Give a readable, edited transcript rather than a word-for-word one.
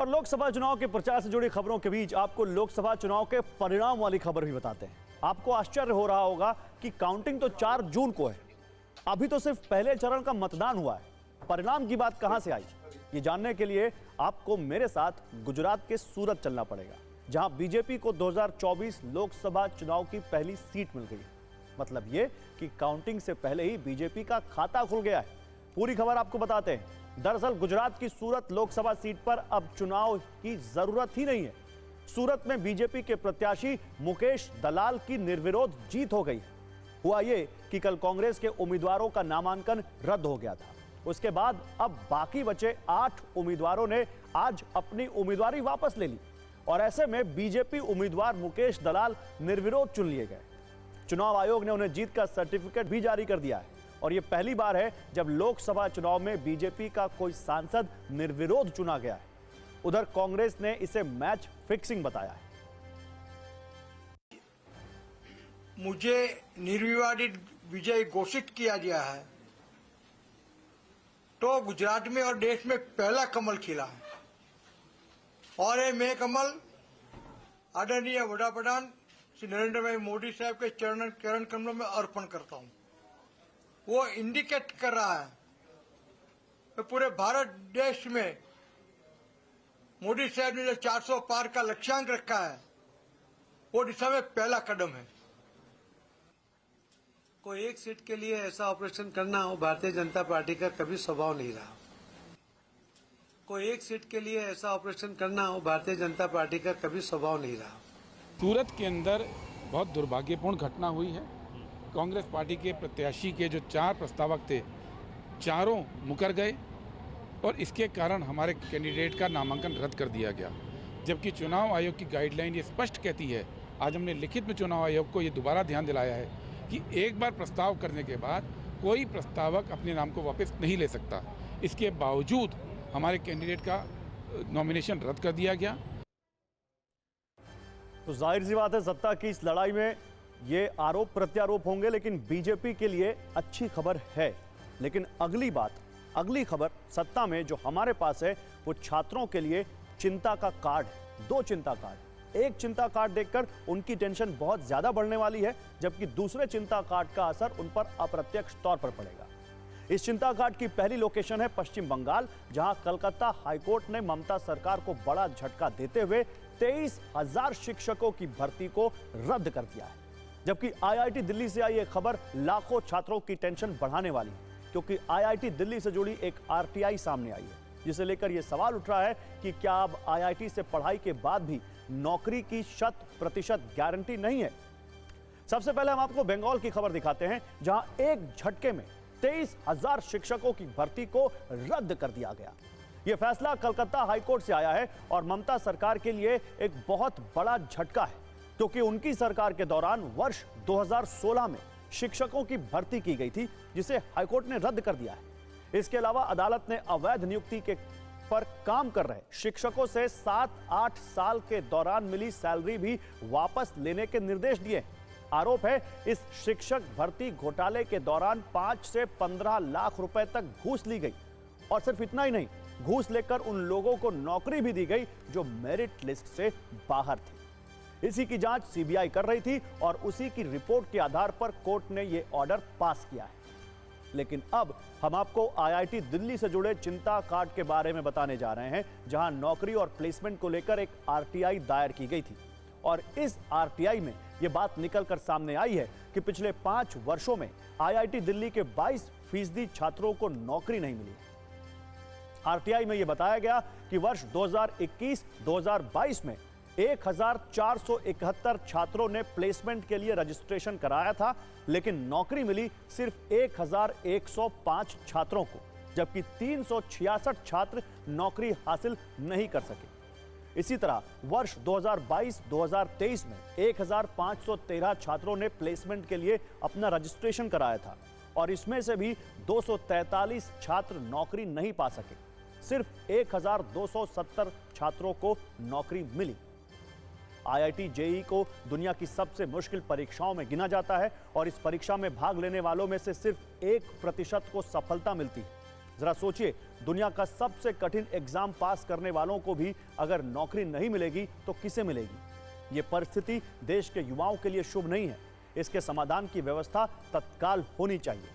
और लोकसभा चुनाव के प्रचार से जुड़ी खबरों के बीच आपको लोकसभा चुनाव के परिणाम वाली खबर भी बताते हैं। आपको आश्चर्य हो रहा होगा कि काउंटिंग तो 4 जून को है, अभी तो सिर्फ पहले चरण का मतदान हुआ है। परिणाम की बात कहां से आई, ये जानने के लिए आपको मेरे साथ गुजरात के सूरत चलना पड़ेगा, जहां बीजेपी को 2024 लोकसभा चुनाव की पहली सीट मिल गई। मतलब ये कि काउंटिंग से पहले ही बीजेपी का खाता खुल गया है। पूरी खबर आपको बताते हैं। दरअसल गुजरात की सूरत लोकसभा सीट पर अब चुनाव की जरूरत ही नहीं है। सूरत में बीजेपी के प्रत्याशी मुकेश दलाल की निर्विरोध जीत हो गई है। हुआ ये कि कल कांग्रेस के उम्मीदवारों का नामांकन रद्द हो गया था। उसके बाद अब बाकी बचे 8 उम्मीदवारों ने आज अपनी उम्मीदवारी वापस ले ली और ऐसे में बीजेपी उम्मीदवार मुकेश दलाल निर्विरोध चुन लिए गए। चुनाव आयोग ने उन्हें जीत का सर्टिफिकेट भी जारी कर दिया है और यह पहली बार है जब लोकसभा चुनाव में बीजेपी का कोई सांसद निर्विरोध चुना गया है। उधर कांग्रेस ने इसे मैच फिक्सिंग बताया है। मुझे निर्विवादित विजय घोषित किया गया है तो गुजरात में और देश में पहला कमल खिला है और ये मैं कमल आदरणीय वडाप्रधान श्री नरेंद्र भाई मोदी साहब के चरण कमलों में अर्पण करता हूं। वो इंडिकेट कर रहा है कि पूरे भारत देश में मोदी साहब ने जो 400 पार का लक्ष्यांक रखा है वो दिशा में पहला कदम है। कोई एक सीट के लिए ऐसा ऑपरेशन करना हो भारतीय जनता पार्टी का कभी स्वभाव नहीं रहा। कोई एक सीट के लिए ऐसा ऑपरेशन करना हो भारतीय जनता पार्टी का कभी स्वभाव नहीं रहा। सूरत के अंदर बहुत दुर्भाग्यपूर्ण घटना हुई है। कांग्रेस पार्टी के प्रत्याशी के जो 4 प्रस्तावक थे, चारों मुकर गए और इसके कारण हमारे कैंडिडेट का नामांकन रद्द कर दिया गया। जबकि चुनाव आयोग की गाइडलाइन ये स्पष्ट कहती है, आज हमने लिखित में चुनाव आयोग को ये दोबारा ध्यान दिलाया है कि एक बार प्रस्ताव करने के बाद कोई प्रस्तावक अपने नाम को वापस नहीं ले सकता। इसके बावजूद हमारे कैंडिडेट का नॉमिनेशन रद्द कर दिया गया। तो जाहिर सी बात है, सत्ता की इस लड़ाई में ये आरोप प्रत्यारोप होंगे, लेकिन बीजेपी के लिए अच्छी खबर है। लेकिन अगली खबर सत्ता में जो हमारे पास है वो छात्रों के लिए चिंता का कार्ड है। 2 चिंता कार्ड। एक चिंता कार्ड देखकर उनकी टेंशन बहुत ज्यादा बढ़ने वाली है, जबकि दूसरे चिंता कार्ड का असर उन पर अप्रत्यक्ष तौर पर पड़ेगा। इस चिंता कार्ड की पहली लोकेशन है पश्चिम बंगाल, जहां कलकत्ता हाईकोर्ट ने ममता सरकार को बड़ा झटका देते हुए 23,000 शिक्षकों की भर्ती को रद्द कर दिया है। जबकि आईआईटी दिल्ली से आई एक खबर लाखों छात्रों की टेंशन बढ़ाने वाली है, क्योंकि आईआईटी दिल्ली से जुड़ी एक आरटीआई सामने आई है, जिसे लेकर यह सवाल उठ रहा है कि क्या अब आईआईटी से पढ़ाई के बाद भी नौकरी की 100% गारंटी नहीं है। सबसे पहले हम आपको बंगाल की खबर दिखाते हैं, जहां एक झटके में 23,000 शिक्षकों की भर्ती को रद्द कर दिया गया। यह फैसला कलकत्ता हाईकोर्ट से आया है और ममता सरकार के लिए एक बहुत बड़ा झटका है, क्योंकि उनकी सरकार के दौरान वर्ष 2016 में शिक्षकों की भर्ती की गई थी, जिसे हाईकोर्ट ने रद्द कर दिया है। इसके अलावा अदालत ने अवैध नियुक्ति के पर काम कर रहे शिक्षकों से 7-8 साल के दौरान मिली सैलरी भी वापस लेने के निर्देश दिए। आरोप है इस शिक्षक भर्ती घोटाले के दौरान 5 से 15 लाख रुपए तक घूस ली गई और सिर्फ इतना ही नहीं, घूस लेकर उन लोगों को नौकरी भी दी गई जो मेरिट लिस्ट से बाहर थी। इसी की जांच सीबीआई कर रही थी और उसी की रिपोर्ट के आधार पर कोर्ट ने यह ऑर्डर पास किया है। लेकिन अब हम आपको आईआईटी दिल्ली से जुड़े चिंता कार्ड के बारे में बताने जा रहे हैं, जहां नौकरी और प्लेसमेंट को लेकर एक आरटीआई दायर की गई थी और इस आरटीआई में यह बात निकलकर सामने आई है कि पिछले 5 वर्षों में आईआईटी दिल्ली के 22% छात्रों को नौकरी नहीं मिली। आरटीआई में यह बताया गया कि वर्ष 2021-2022 में 1471 छात्रों ने प्लेसमेंट के लिए रजिस्ट्रेशन कराया था, लेकिन नौकरी मिली सिर्फ 1105 छात्रों को, जबकि 366 छात्र नौकरी हासिल नहीं कर सके। इसी तरह वर्ष 2022-2023 में 1513 छात्रों ने प्लेसमेंट के लिए अपना रजिस्ट्रेशन कराया था और इसमें से भी 243 छात्र नौकरी नहीं पा सके। सिर्फ 1270 छात्रों को नौकरी मिली। आईआईटी जेईई को दुनिया की सबसे मुश्किल परीक्षाओं में गिना जाता है और इस परीक्षा में भाग लेने वालों में से सिर्फ 1% को सफलता मिलती है। जरा सोचिए, दुनिया का सबसे कठिन एग्जाम पास करने वालों को भी अगर नौकरी नहीं मिलेगी तो किसे मिलेगी? ये परिस्थिति देश के युवाओं के लिए शुभ नहीं है। इसके समाधान की व्यवस्था तत्काल होनी चाहिए।